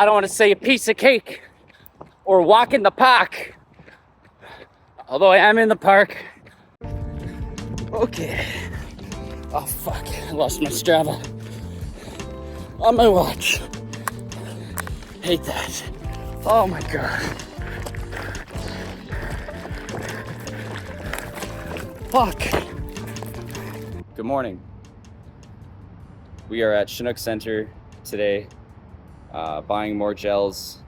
I don't want to say a piece of cake or walk in the park, although I am in the park. Okay. Oh fuck, I lost my Strava on my watch. Hate that. Oh my god. Fuck. Good morning. We are at Chinook Center today, buying more gels,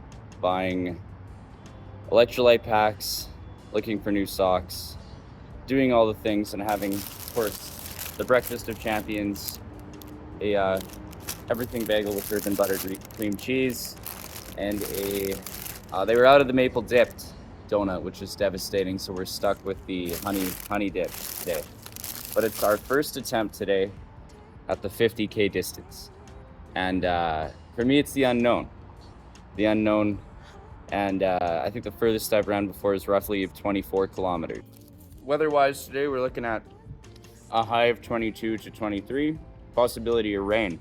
buying electrolyte packs, looking for new socks, doing all the things, and having, of course, the breakfast of champions, a everything bagel with bourbon butter cream cheese, and they were out of the maple dipped donut, which is devastating, so we're stuck with the honey dip today. But it's our first attempt today at the 50K distance, and for me it's the unknown, and I think the furthest I've ran before is roughly 24 kilometers. Weather-wise today, we're looking at a high of 22 to 23, possibility of rain,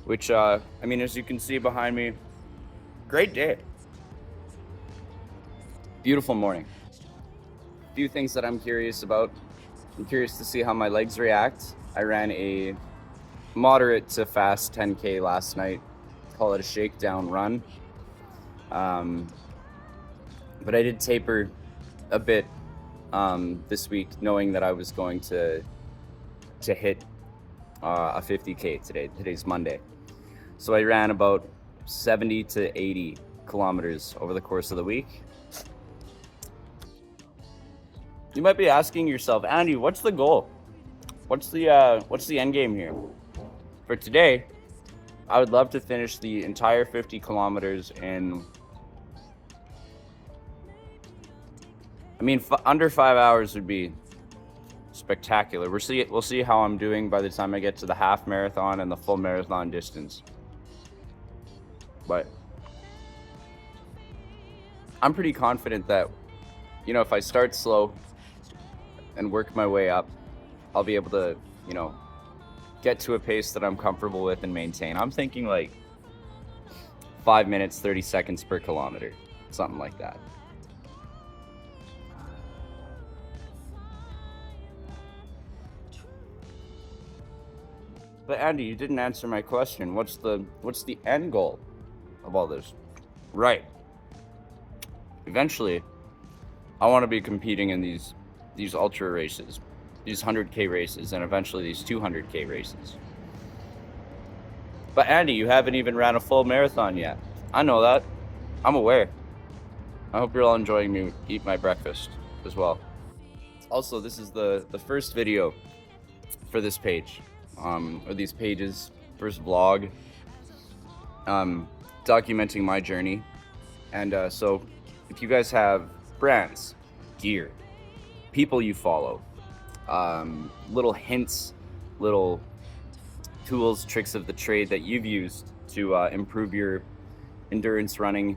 which I mean, as you can see behind me, great day. Beautiful morning. A few things that I'm curious about. I'm curious to see how my legs react. I ran a moderate to fast 10K last night. Call it a shakedown run. But I did taper a bit this week, knowing that I was going to hit a 50K today. Today's Monday. So I ran about 70 to 80 kilometers over the course of the week. You might be asking yourself, Andy, what's the goal? What's the end game here? For today, I would love to finish the entire 50 kilometers in, I mean, under 5 hours would be spectacular. We'll see how I'm doing by the time I get to the half marathon and the full marathon distance. But I'm pretty confident that, you know, if I start slow and work my way up, I'll be able to, you know, get to a pace that I'm comfortable with and maintain. I'm thinking like 5 minutes, 30 seconds per kilometer, something like that. But Andy, you didn't answer my question. What's the end goal of all this? Right. Eventually, I want to be competing in these ultra races, these 100K races, and eventually these 200K races. But Andy, you haven't even ran a full marathon yet. I know that. I'm aware. I hope you're all enjoying me eat my breakfast as well. Also, this is the first video for this page, or these pages, first vlog, documenting my journey. And so if you guys have brands, gear, people you follow, little hints, little tools, tricks of the trade that you've used to improve your endurance running,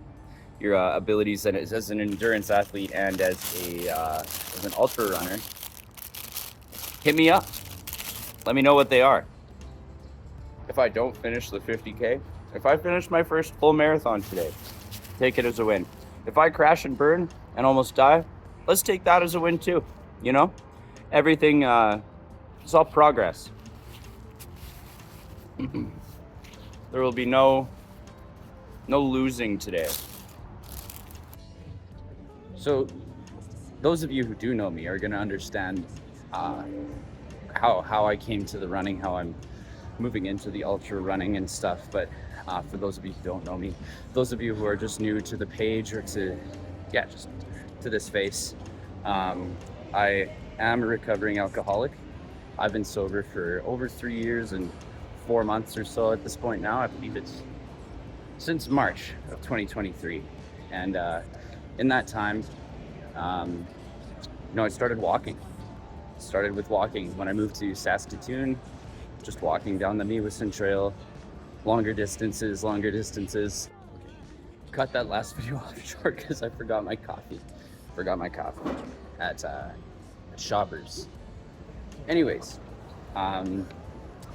your abilities as an endurance athlete and as an ultra runner, hit me up. Let me know what they are. If I don't finish the 50K, if I finish my first full marathon today, take it as a win. If I crash and burn and almost die, let's take that as a win too. You know, everything, it's all progress. There will be no losing today. So those of you who do know me are going to understand how I came to the running, how I'm moving into the ultra running and stuff. But for those of you who don't know me, those of you who are just new to the page or just to this face, I am a recovering alcoholic. I've been sober for over 3 years and 4 months or so at this point now. I believe it's since March of 2023. And in that time, I started walking. Started with walking when I moved to Saskatoon, just walking down the Mewison Trail, longer distances. Cut that last video off short because I forgot my coffee at Shoppers. Anyways, so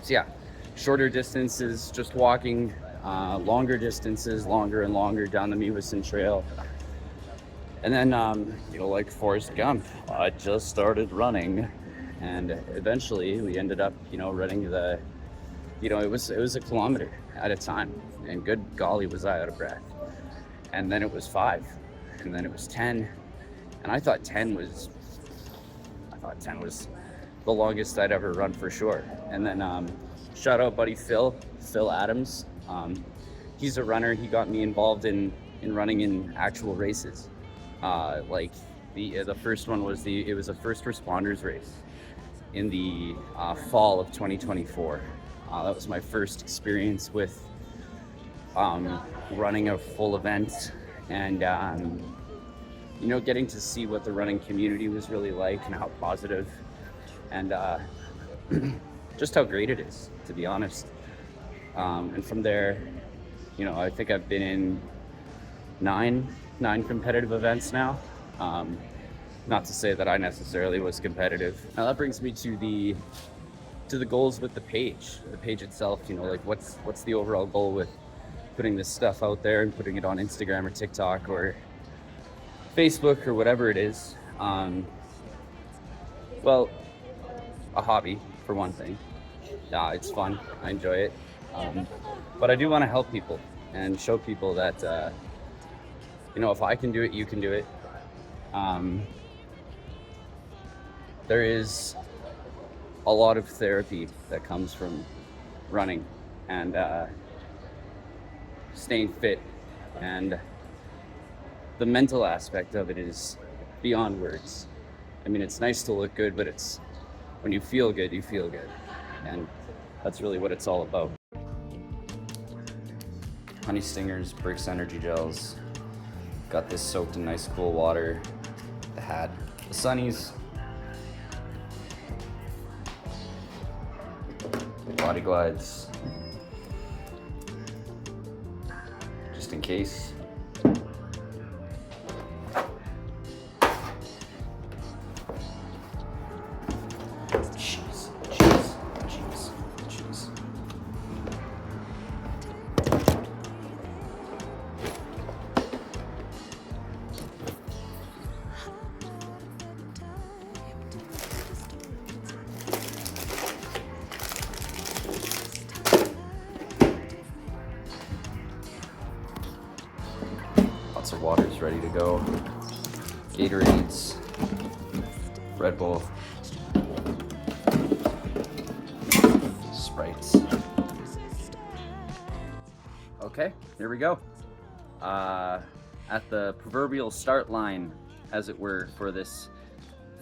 yeah, shorter distances, just walking longer distances, longer and longer down the Mewison Trail. And then, like Forrest Gump, I just started running, and eventually we ended up, running it was a kilometer at a time, and good golly was I out of breath. And then it was 5, and then it was 10, and I thought 10 was the longest I'd ever run for sure. And then shout out buddy Phil Adams. He's a runner. He got me involved in running in actual races. Like the first one was it was a first responders race in the fall of 2024. That was my first experience with running a full event, and getting to see what the running community was really like and how positive and just how great it is, to be honest. And from there, I think I've been in nine competitive events now. Not to say that I necessarily was competitive. Now that brings me to the goals with the page itself. What's the overall goal with putting this stuff out there and putting it on Instagram or TikTok or Facebook or whatever it is? Well, a hobby for one thing. It's fun. I enjoy it. But I do want to help people and show people that if I can do it, you can do it. There is a lot of therapy that comes from running and staying fit, and the mental aspect of it is beyond words. I mean, it's nice to look good, but it's when you feel good, you feel good, and that's really what it's all about. Honey Stingers, Brix Energy Gels. Got this soaked in nice cool water. The hat, the Sunnies, Body Glides, just in case. Jeez. Lots of water's ready to go. Gatorades, Red Bull, Sprites. Okay, here we go. At the proverbial start line, as it were, for this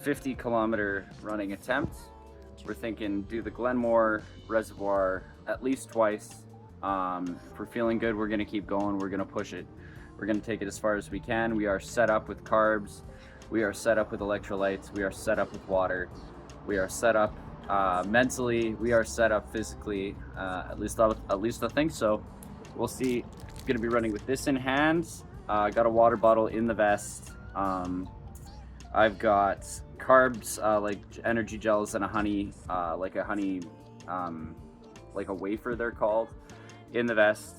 50-kilometer running attempt. We're thinking do the Glenmore Reservoir at least twice. If we're feeling good, we're gonna keep going. We're gonna push it. We're gonna take it as far as we can. We are set up with carbs. We are set up with electrolytes. We are set up with water. We are set up mentally. We are set up physically. At least I think so. We'll see. I'm gonna be running with this in hand. I got a water bottle in the vest. I've got carbs, like energy gels, and a honey, like a wafer they're called, in the vest.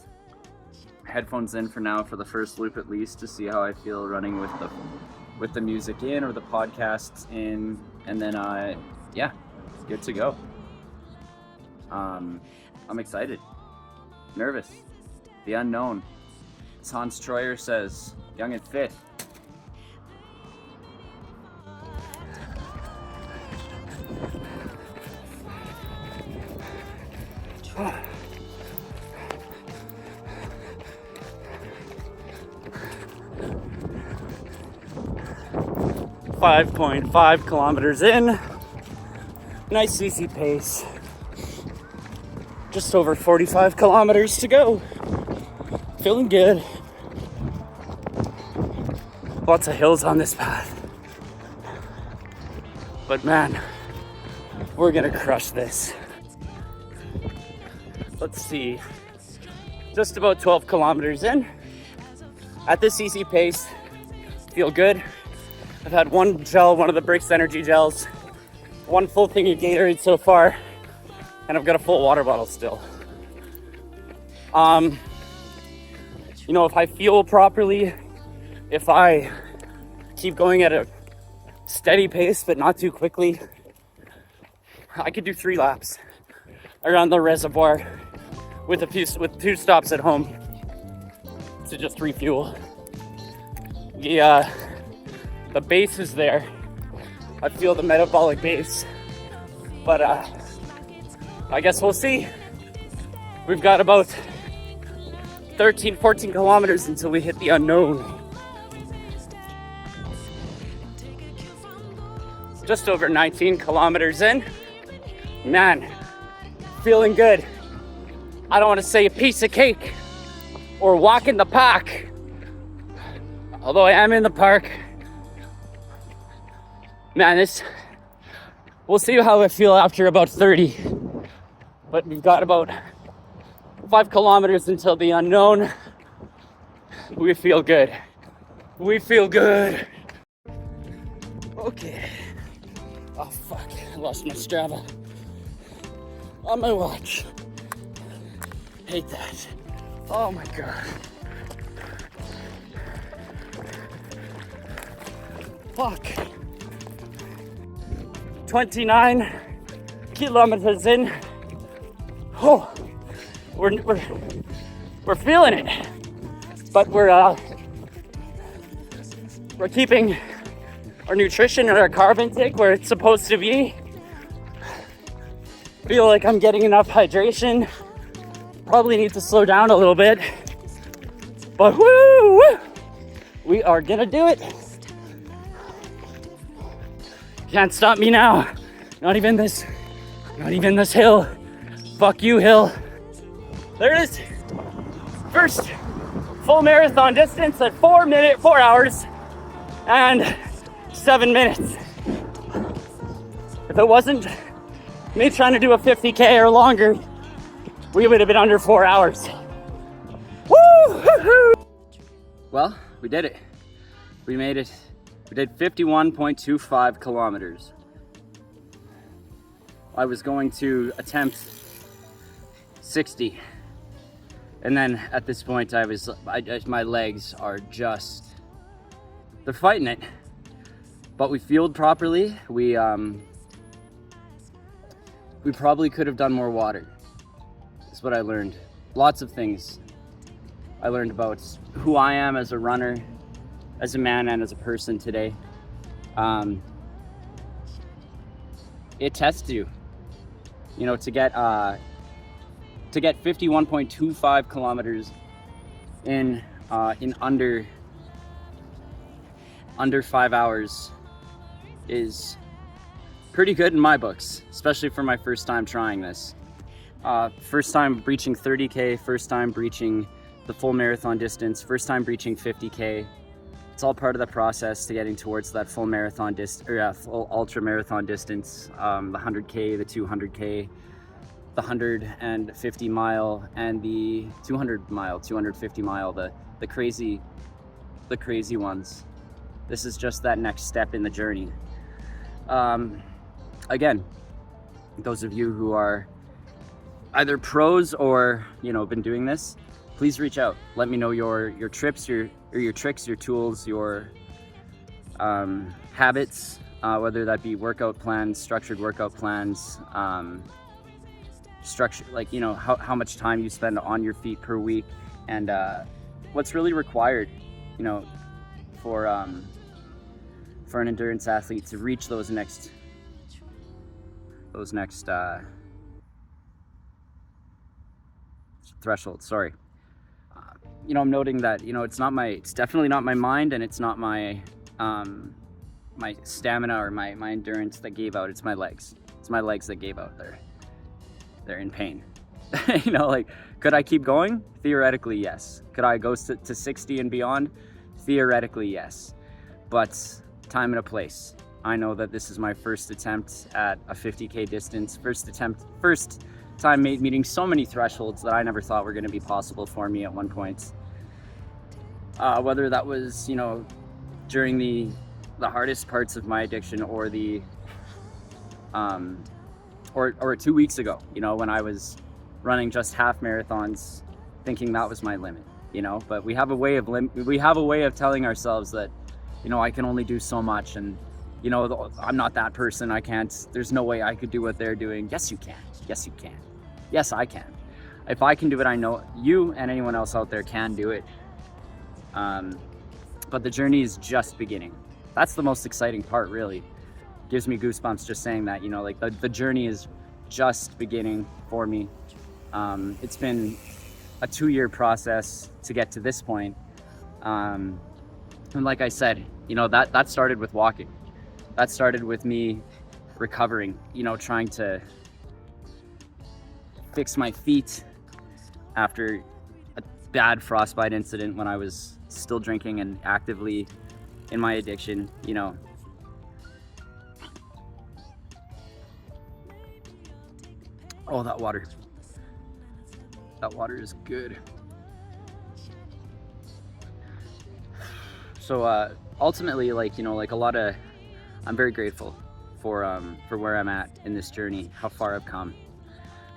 Headphones in for now for the first loop at least, to see how I feel running with the music in or the podcasts in, and then yeah, good to go. I'm excited, nervous, the unknown. As Hans Troyer says, young and fit. .5 kilometers in, nice easy pace, just over 45 kilometers to go, feeling good. Lots of hills on this path, but man, we're gonna crush this. Let's see, just about 12 kilometers in, at this easy pace, feel good. I've had one gel, one of the Brix Energy Gels, one full thing of Gatorade so far, and I've got a full water bottle still. you know, if I fuel properly, if I keep going at a steady pace but not too quickly, I could do 3 laps around the reservoir with 2 stops at home to just refuel. The base is there. I feel the metabolic base, but I guess we'll see. We've got about 13-14 kilometers until we hit the unknown. Just over 19 kilometers in. Man, feeling good. I don't want to say a piece of cake or walk in the park, although I am in the park. Man, we'll see how I feel after about 30. But we've got about 5 kilometers until the unknown. We feel good. We feel good. Okay. Oh fuck, I lost my Strava on my watch. Hate that. Oh my god. Fuck. 29 kilometers in. Oh, we're feeling it, but we're keeping our nutrition and our carb intake where it's supposed to be. Feel like I'm getting enough hydration. Probably need to slow down a little bit, but woo, we are gonna do it. Can't stop me now. Not even this hill. Fuck you, hill. There it is. First full marathon distance at 4 hours and 7 minutes. If it wasn't me trying to do a 50K or longer, we would have been under 4 hours. Woo! Well, we did it. We made it. We did 51.25 kilometers. I was going to attempt 60. And then at this point my legs are just, they're fighting it. But we fueled properly. We probably could have done more water. That's what I learned. Lots of things I learned about who I am as a runner, as a man, and as a person today. It tests you, you know, to get 51.25 kilometers in under 5 hours is pretty good in my books, especially for my first time trying this. First time breaching 30K, first time breaching the full marathon distance, first time breaching 50K. It's all part of the process to getting towards that full marathon full ultra marathon distance, the 100K, the 200K, the 150 mile, and the 200 mile, 250 mile, the crazy ones. This is just that next step in the journey. Again, those of you who are either pros or, you know, been doing this, please reach out. Let me know your trips, your tricks, your tools, your habits, whether that be workout plans, structured workout plans, structure, like, you know, how much time you spend on your feet per week, and what's really required, you know, for an endurance athlete to reach those next thresholds. Sorry. You know, I'm noting that, you know, it's definitely not my mind, and it's not my my stamina or my endurance that gave out. It's my legs. It's my legs that gave out. They're in pain. You know, like, could I keep going? Theoretically, yes. Could I go to 60 and beyond? Theoretically, yes. But time and a place. I know that this is my first attempt at a 50K distance. First time meeting so many thresholds that I never thought were going to be possible for me at one point. Whether that was, you know, during the hardest parts of my addiction, or or 2 weeks ago, you know, when I was running just half marathons, thinking that was my limit. you know, but we have a way of telling ourselves that, you know, I can only do so much, and, you know, I'm not that person. I can't, there's no way I could do what they're doing. Yes, you can. Yes, you can. Yes, I can. If I can do it, I know you and anyone else out there can do it. But the journey is just beginning. That's the most exciting part, really. Gives me goosebumps just saying that, you know, like the journey is just beginning for me. It's been a 2-year process to get to this point. And like I said, you know, that started with walking. That started with me recovering, you know, trying to fix my feet after a bad frostbite incident when I was still drinking and actively in my addiction, you know. Oh, that water is good. So ultimately, like, you know, like I'm very grateful for where I'm at in this journey, how far I've come.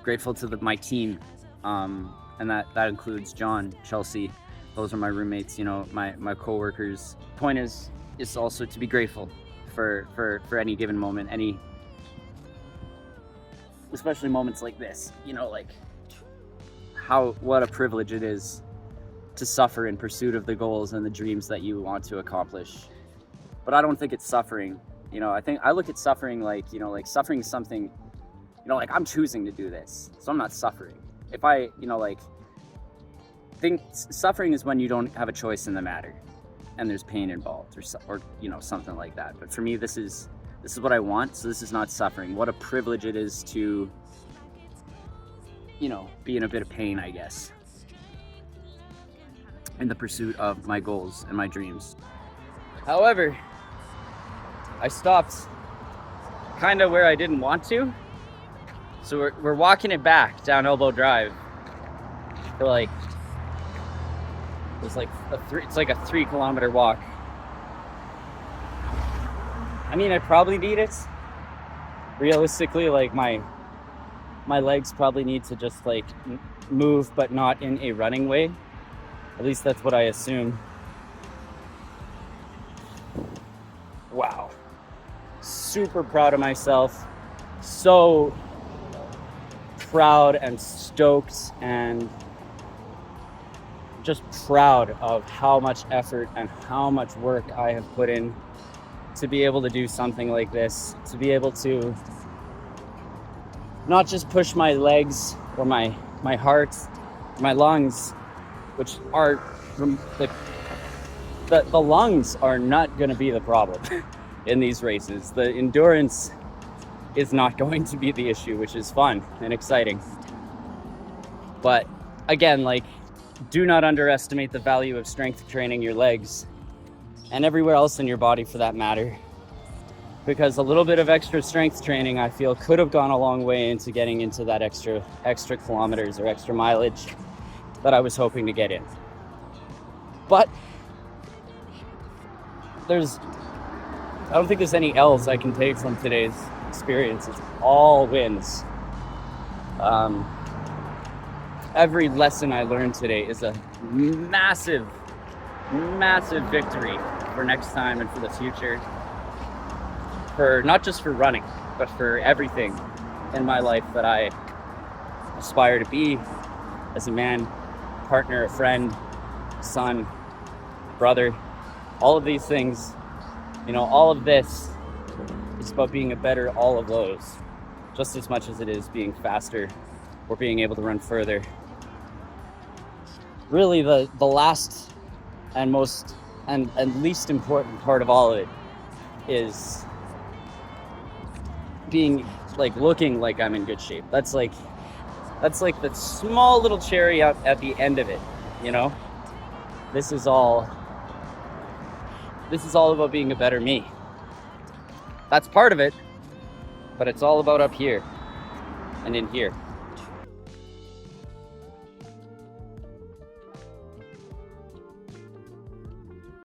Grateful to my team, and that includes John, Chelsea. Those are my roommates, you know, my co-workers. Point is also to be grateful for any given moment, especially moments like this, you know, like what a privilege it is to suffer in pursuit of the goals and the dreams that you want to accomplish. But I don't think it's suffering, you know. I look at suffering like, you know, like suffering is something, you know, like I'm choosing to do this, so I'm not suffering. If I, you know, like, think suffering is when you don't have a choice in the matter and there's pain involved, or you know, something like that. But for me, this is what I want, so this is not suffering. What a privilege it is to, you know, be in a bit of pain, I guess, in the pursuit of my goals and my dreams. However, I stopped kind of where I didn't want to. So we're walking it back down Elbow Drive. For like, it's like a 3-kilometer walk. I mean, I probably need it. Realistically, like my legs probably need to just like move, but not in a running way. At least that's what I assume. Wow. Super proud of myself. So proud and stoked and just proud of how much effort and how much work I have put in to be able to do something like this, to be able to not just push my legs or my heart, my lungs, which are the lungs are not going to be the problem in these races. The endurance is not going to be the issue, which is fun and exciting. But again, like, do not underestimate the value of strength training your legs and everywhere else in your body for that matter, because a little bit of extra strength training, I feel, could have gone a long way into getting into that extra kilometers or extra mileage that I was hoping to get in. But I don't think there's any L's I can take from today's experience. It's all wins. Every lesson I learned today is a massive victory for next time and for the future. For not just for running, but for everything in my life that I aspire to be as a man, partner, a friend, son, brother. All of these things, you know, all of this is about being a better all of those, just as much as it is being faster or being able to run further. Really, the last and most and least important part of all of it is being, like, looking like I'm in good shape. That's like the small little cherry up at the end of it, you know? This is all about being a better me. That's part of it, but it's all about up here and in here.